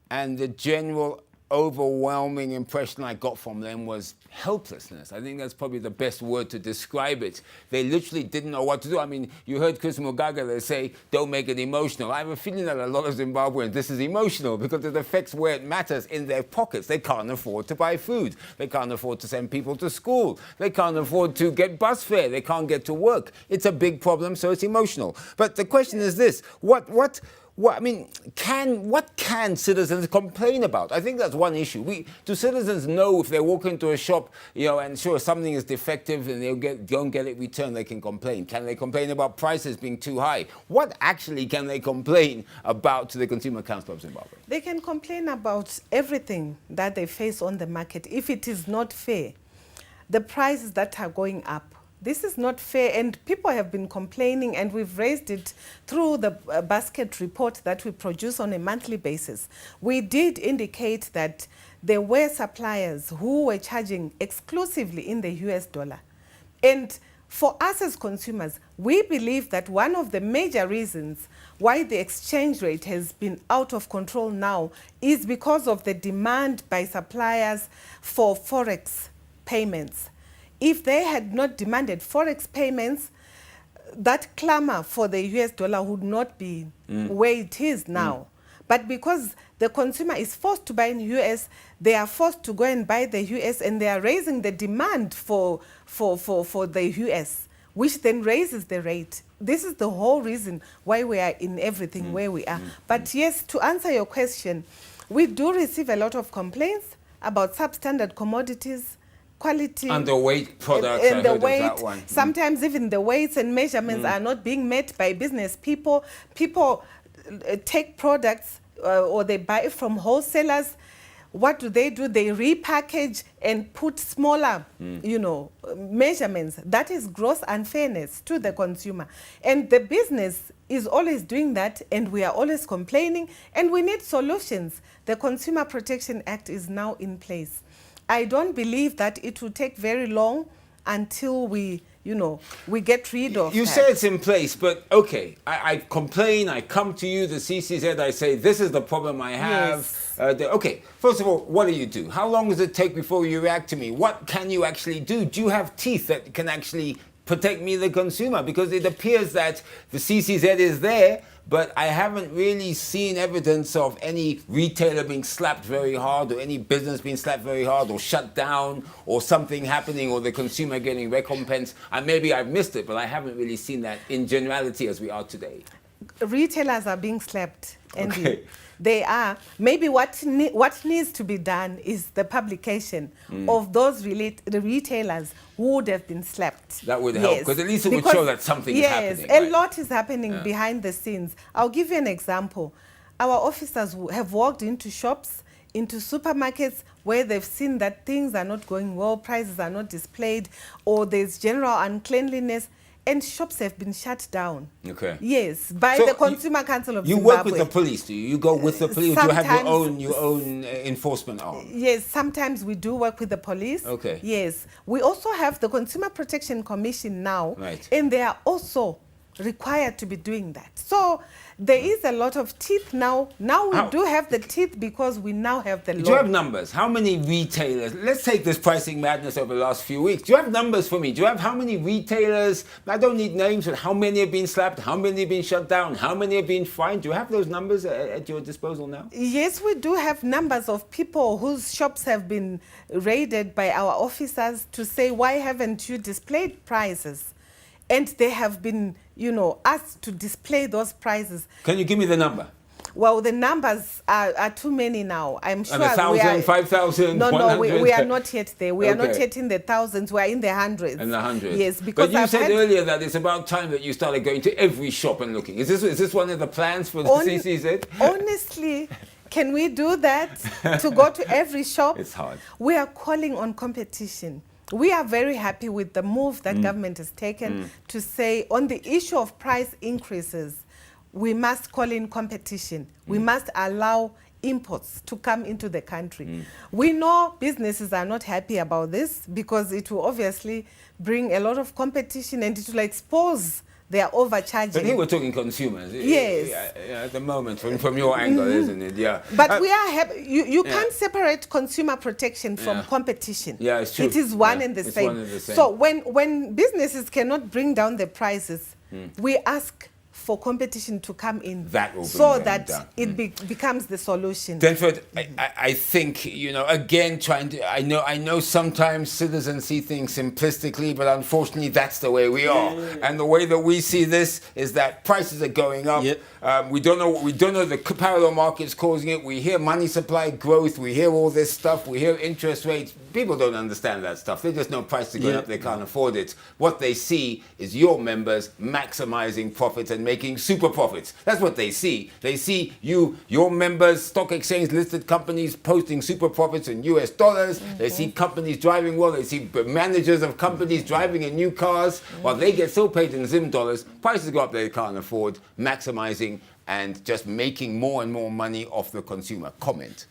and the general overwhelming impression I got from them was helplessness. I think that's probably the best word to describe it. They literally didn't know what to do. I mean, you heard Chris Mugaga, they say, don't make it emotional. I have a feeling that a lot of Zimbabweans, this is emotional because it affects where it matters, in their pockets. They can't afford to buy food. They can't afford to send people to school. They can't afford to get bus fare. They can't get to work. It's a big problem, so it's emotional. But the question is this, what can citizens complain about? I think that's one issue. Do citizens know if they walk into a shop, and sure, something is defective and they don't get it returned, they can complain? Can they complain about prices being too high? What actually can they complain about to the Consumer Council of Zimbabwe? They can complain about everything that they face on the market. If it is not fair, the prices that are going up, this is not fair, and people have been complaining, and we've raised it through the basket report that we produce on a monthly basis. We did indicate that there were suppliers who were charging exclusively in the US dollar. And for us as consumers, we believe that one of the major reasons why the exchange rate has been out of control now is because of the demand by suppliers for Forex payments. If they had not demanded Forex payments, that clamor for the US dollar would not be where it is now. But because the consumer is forced to buy in US, they are forced to go and buy the US, and they are raising the demand for the US, which then raises the rate. This is the whole reason why we are in everything where we are. But yes, to answer your question, we do receive a lot of complaints about substandard commodities, quality. Underweight products, And I the heard weight, of that one. sometimes even the weights and measurements are not being met by business people. People take products or they buy it from wholesalers. What do? They repackage and put smaller, measurements. That is gross unfairness to the consumer. And the business is always doing that, and we are always complaining, and we need solutions. The Consumer Protection Act is now in place. I don't believe that it will take very long until we get rid of You that. say it's in place, but okay, I complain, I come to you, the CCZ, I say, this is the problem I have. Yes. Okay, first of all, what do? How long does it take before you react to me? What can you actually do? Do you have teeth that can actually protect me, the consumer? Because it appears that the CCZ is there, but I haven't really seen evidence of any retailer being slapped very hard or any business being slapped very hard or shut down or something happening or the consumer getting recompense. And maybe I've missed it, but I haven't really seen that in generality as we are today. Retailers are being slapped. And Okay. they are. Maybe what needs to be done is the publication of those the retailers who would have been slapped. That would help, because at least it would show that something is happening. Yes, a right? lot is happening behind the scenes. I'll give you an example. Our officers have walked into shops, into supermarkets where they've seen that things are not going well, prices are not displayed, or there's general uncleanliness, and shops have been shut down. Okay. Yes, by So the Consumer Council of You Zimbabwe. work with the police, do you? You go with the police, or do you have Sometimes- your own enforcement arm? Yes, sometimes we do work with the police. Okay. Yes. We also have the Consumer Protection Commission now. Right. And they are also required to be doing that. So there is a lot of teeth now. Now we do have the teeth because we now have the law. Do you have numbers? How many retailers? Let's take this pricing madness over the last few weeks. Do you have numbers for me? Do you have how many retailers? I don't need names, but how many have been slapped? How many have been shut down? How many have been fined? Do you have those numbers at your disposal now? Yes, we do have numbers of people whose shops have been raided by our officers to say, why haven't you displayed prices? And they have been, asked to display those prices. Can you give me the number? Well, the numbers are too many now. I'm sure. 1,000, 5,000, No, 100? we are not yet there. We are not Okay. yet in the thousands. We are in the hundreds. In the hundreds. Yes, because But you I've said had- earlier that it's about time that you started going to every shop and looking. Is this one of the plans for the CCZ? Honestly, can we do that to go to every shop? It's hard. We are calling on competition. We are very happy with the move that government has taken to say on the issue of price increases, we must call in competition. We must allow imports to come into the country. We know businesses are not happy about this because it will obviously bring a lot of competition and it will expose their overcharging. But here we're talking consumers. Yes. Yeah, at the moment, from your angle, isn't it? Yeah. But we are happy. You can't separate consumer protection from competition. Yeah, it's true. It is one Yeah, and the it's same. one and the same. So when businesses cannot bring down the prices, we ask for competition to come in That will bring so them that down. it becomes the solution. Denford, I think, again, I know sometimes citizens see things simplistically, but unfortunately that's the way we are. And the way that we see this is that prices are going up. Yep. We don't know the parallel market's causing it. We hear money supply growth. We hear all this stuff. We hear interest rates. People don't understand that stuff. They just know prices are going up. They can't afford it. What they see is your members maximizing profits and making super profits. That's what they see. They see your members, stock exchange listed companies posting super profits in US dollars. They see companies driving well. They see managers of companies driving in new cars while they get so paid in Zim dollars. Prices go up they can't afford, maximizing and just making more and more money off the consumer. Comment.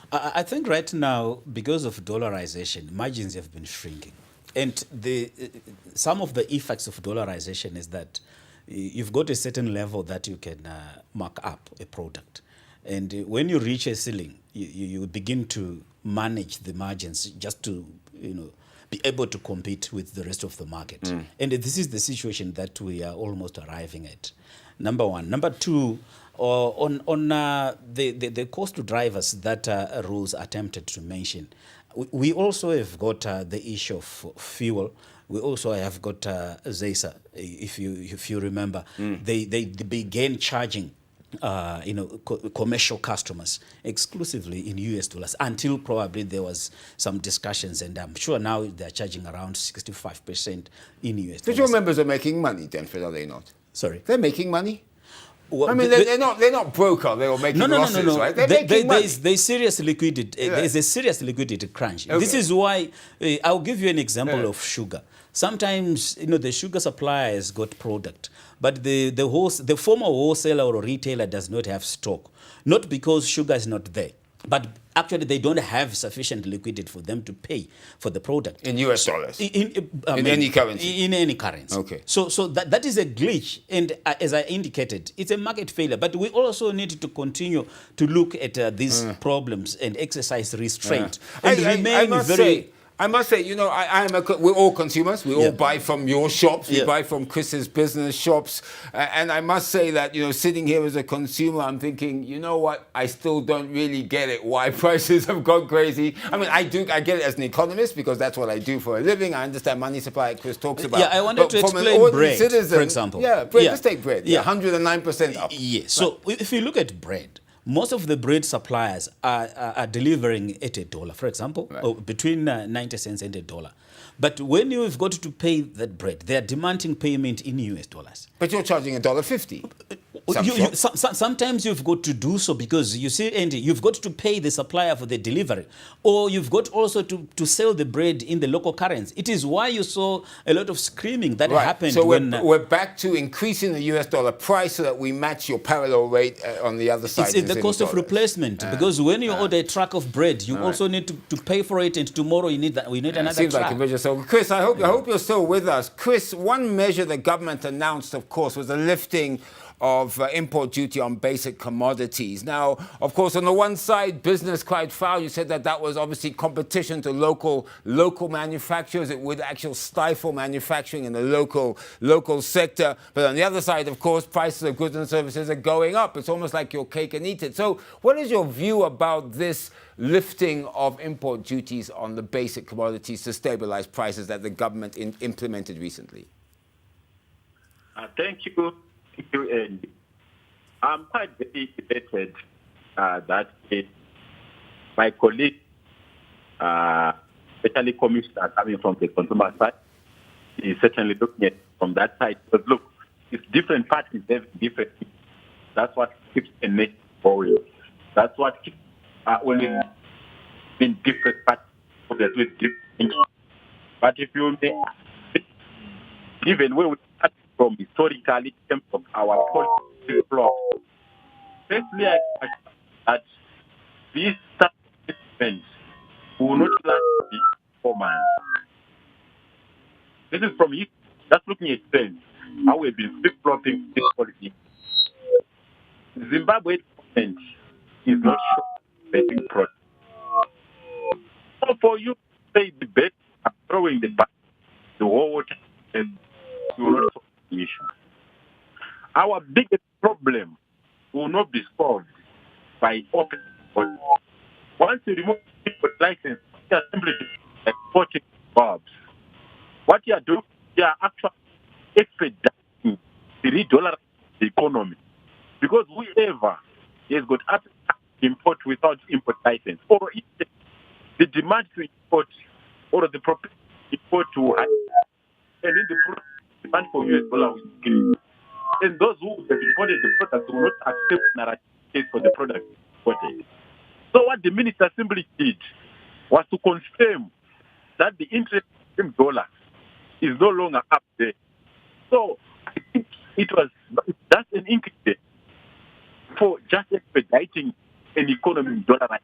I think right now, because of dollarization, margins have been shrinking. And some of the effects of dollarization is that you've got a certain level that you can mark up a product. And when you reach a ceiling, you begin to manage the margins just to, be able to compete with the rest of the market. And this is the situation that we are almost arriving at. Number one. Number two, on the cost to drivers that Rules attempted to mention, we also have got the issue of fuel. We also have got ZESA, if you remember. They began charging commercial customers exclusively in US dollars until probably there was some discussions, and I'm sure now they're charging around 65% in US dollars. But your members are making money, then, Fred, are they not? Sorry? They're making money? Well, I mean, they're not broke, are they? Or making losses, right? They're making money. There's serious liquidity. There's a serious liquidity crunch. Okay. This is why I'll give you an example of sugar. Sometimes, the sugar suppliers got product, but the former wholesaler or retailer does not have stock. Not because sugar is not there, but actually they don't have sufficient liquidity for them to pay for the product. In US dollars? In any currency? In any currency. Okay. So that is a glitch, and as I indicated, it's a market failure. But we also need to continue to look at these problems and exercise restraint. And remain I must say, we're all consumers. We all buy from your shops. We buy from Chris's business shops. And I must say that, sitting here as a consumer, I'm thinking, you know what? I still don't really get it, why prices have gone crazy. I mean, I get it as an economist because that's what I do for a living. I understand money supply, Chris talks about. Yeah, I wanted to explain bread, for example. Yeah, bread. Let's take bread. Yeah, 109% up. Yes. So if you look at bread, most of the bread suppliers are delivering at $1, for example, or between 90 cents and $1. But when you've got to pay that bread, they are demanding payment in US dollars. But you're charging $1.50. Sometimes you've got to do so because, you see, Andy, you've got to pay the supplier for the delivery, or you've got also to sell the bread in the local currency. It is why you saw a lot of screaming that happened. So we're back to increasing the US dollar price so that we match your parallel rate on the other side. It's the cost of replacement, because when you order a truck of bread, you also need to pay for it, and tomorrow we need another seems truck. Like a measure. So, Chris, I hope you're still with us. Chris, one measure the government announced, of course, was the lifting of import duty on basic commodities. Now, of course, on the one side, business cried foul. You said that was obviously competition to local manufacturers. It would actually stifle manufacturing in the local sector. But on the other side, of course, prices of goods and services are going up. It's almost like your cake and eat it. So what is your view about this lifting of import duties on the basic commodities to stabilize prices that the government implemented recently? Thank you. And I'm quite very elated that my colleague, especially commissioner coming from the consumer side, is certainly looking at it from that side. But look, it's different parties have different. That's what keeps a nation going. That's what keeps when it's in different parties with different. But if you may, even where we start from historically in terms of our policy block, firstly, I that these statements will not last 4 months. This is from history. Just looking at trends, how we've been flip-flopping this policy. Zimbabwe government is not sure betting product. So for you to say the bet, I'm throwing the back, the whole water, and you will not solve the issue. Our biggest problem will not be solved by open policy. Once you remove the import license, you are simply exporting bulbs. What you are doing, you are actually expediting the $3 economy. Because whoever has got access to import without import license, or if the demand to import or the propensity to import to high, and in the demand for US dollar will increase. And those who have imported the product will not accept narrative for the product imported. So what the minister simply did was to confirm that the interest in dollar is no longer up there. So I think it was just an ingredient for just expediting an economy in dollar.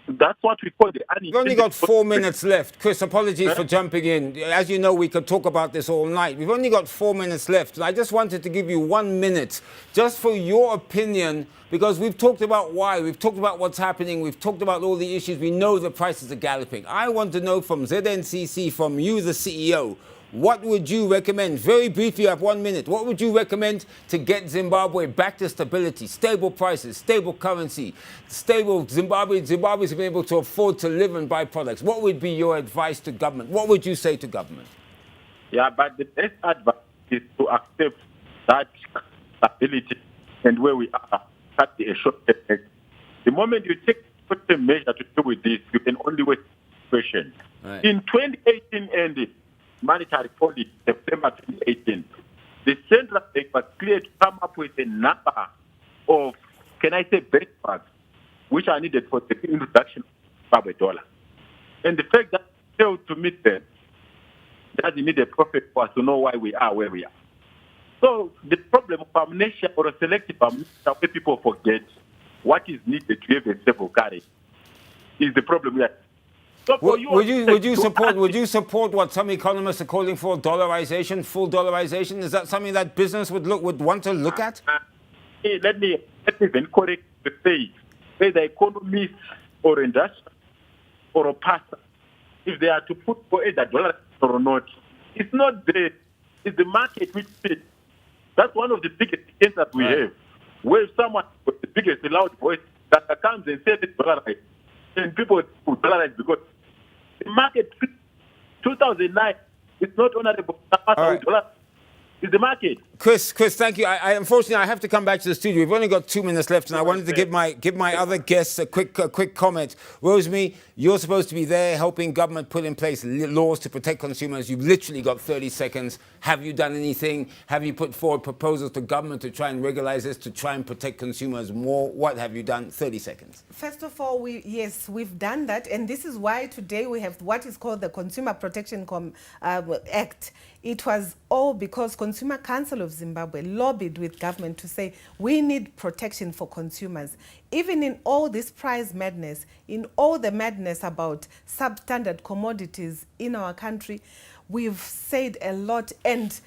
That's what we call the We've only got 4 minutes left. Chris, apologies for jumping in. As you know, we could talk about this all night. We've only got 4 minutes left. I just wanted to give you 1 minute just for your opinion, because we've talked about why. We've talked about what's happening. We've talked about all the issues. We know the prices are galloping. I want to know from ZNCC, from you, the CEO, what would you recommend? Very briefly, you have 1 minute. What would you recommend to get Zimbabwe back to stability, stable prices, stable currency, stable Zimbabwe's been able to afford to live and buy products? What would be your advice to government? What would you say to government? Yeah, but the best advice is to accept that stability and where we are at a short-term measure. The moment you take a short-term measure to deal with this, you can only wait the situation. Right. In 2018 and the monetary policy, September 2018, the central bank was clear to come up with a number of, can I say, benchmarks, which are needed for the introduction of the Zimbabwe dollar. And the fact that we failed to meet them doesn't need a profit for us to know why we are where we are. So the problem of amnesia or a selective amnesia where people forget what is needed to have a stable currency is the problem we are. So for Would you support what some economists are calling for, dollarization, full dollarization? Is that something that business would want to look at? Let me then correct the say, whether economists or industry or a pastor, if they are to put for either dollar or not, it's not it's the market which fits. That's one of the biggest things that we have. Where someone with the biggest loud voice that comes and says it's dollarized, and people who dollarize because the market 2009 it's not honorable. It's the market. Chris, thank you. I unfortunately I have to come back to the studio. We've only got 2 minutes left, and I wanted to give my other guests a quick comment. Rosemary, you're supposed to be there helping government put in place laws to protect consumers. You've literally got 30 seconds. Have you done anything? Have you put forward proposals to government to try and regularize this, to try and protect consumers more? What have you done? 30 seconds. First of all, yes, we've done that, and this is why today we have what is called the Consumer Protection Act. It was all because Consumer Council of Zimbabwe lobbied with government to say we need protection for consumers. Even in all this price madness, in all the madness about substandard commodities in our country, we've said a lot, and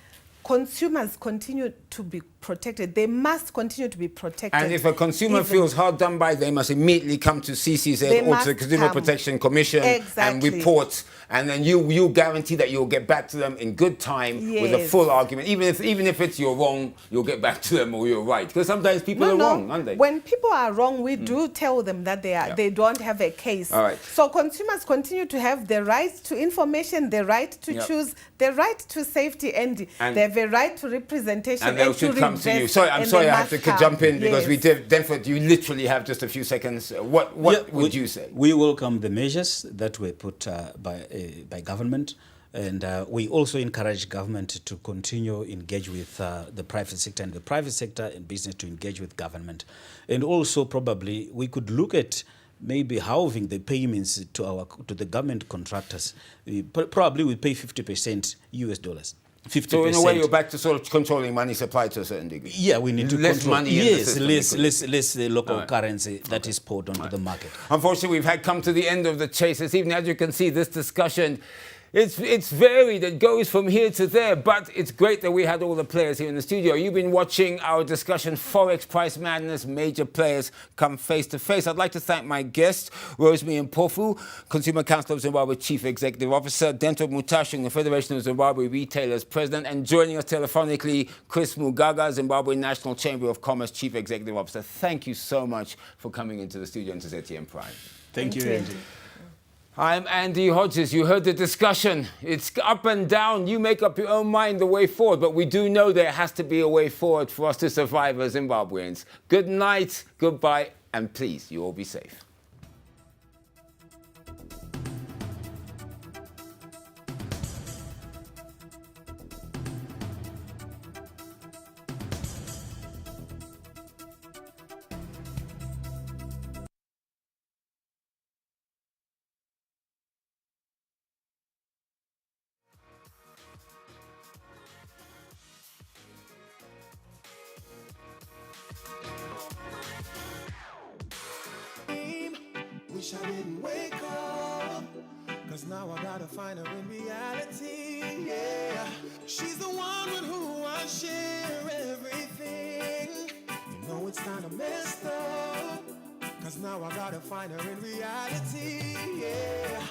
consumers continue to be protected. They must continue to be protected. And if a consumer feels hard done by, they must immediately come to CCZ or to the Consumer Protection Commission and report. And then you guarantee that you'll get back to them in good time with a full argument. Even if it's you're wrong, you'll get back to them or you're right. Because sometimes people are wrong, aren't they? When people are wrong, we do tell them that they don't have a case. All right. So consumers continue to have the right to information, the right to choose, the right to safety, and they have a right to representation and they should come to you. Sorry, I'm sorry I have to jump in because we did. Therefore, you literally have just a few seconds. What would you say? We welcome the measures that were put by government, and we also encourage government to continue engage with the private sector, and the private sector and business to engage with government. And also probably we could look at maybe halving the payments to the government contractors. Probably we pay 50% US dollars. 50%. So in a way, you're back to sort of controlling money supply to a certain degree. Yeah, we need to less control money. Yes, less local currency that is poured onto the market. Unfortunately, we've come to the end of the chase this evening. As you can see, this discussion, it's varied. It goes from here to there, but it's great that we had all the players here in the studio. You've been watching our discussion, Forex Price Madness, major players come face to face. I'd like to thank my guests, Rosemary Mpofu, Consumer Council of Zimbabwe Chief Executive Officer, Dento Mutashing, the Federation of Zimbabwe Retailers President, and joining us telephonically, Chris Mugaga, Zimbabwe National Chamber of Commerce Chief Executive Officer. Thank you so much for coming into the studio and to ZTM Prime. Thank you, Andy. I'm Andy Hodges. You heard the discussion. It's up and down. You make up your own mind the way forward. But we do know there has to be a way forward for us to survive as Zimbabweans. Good night, goodbye, and please, you all be safe. Wish I didn't wake up, cause now I gotta find her in reality, yeah. She's the one with who I share everything. You know it's kinda messed up, cause now I gotta find her in reality, yeah.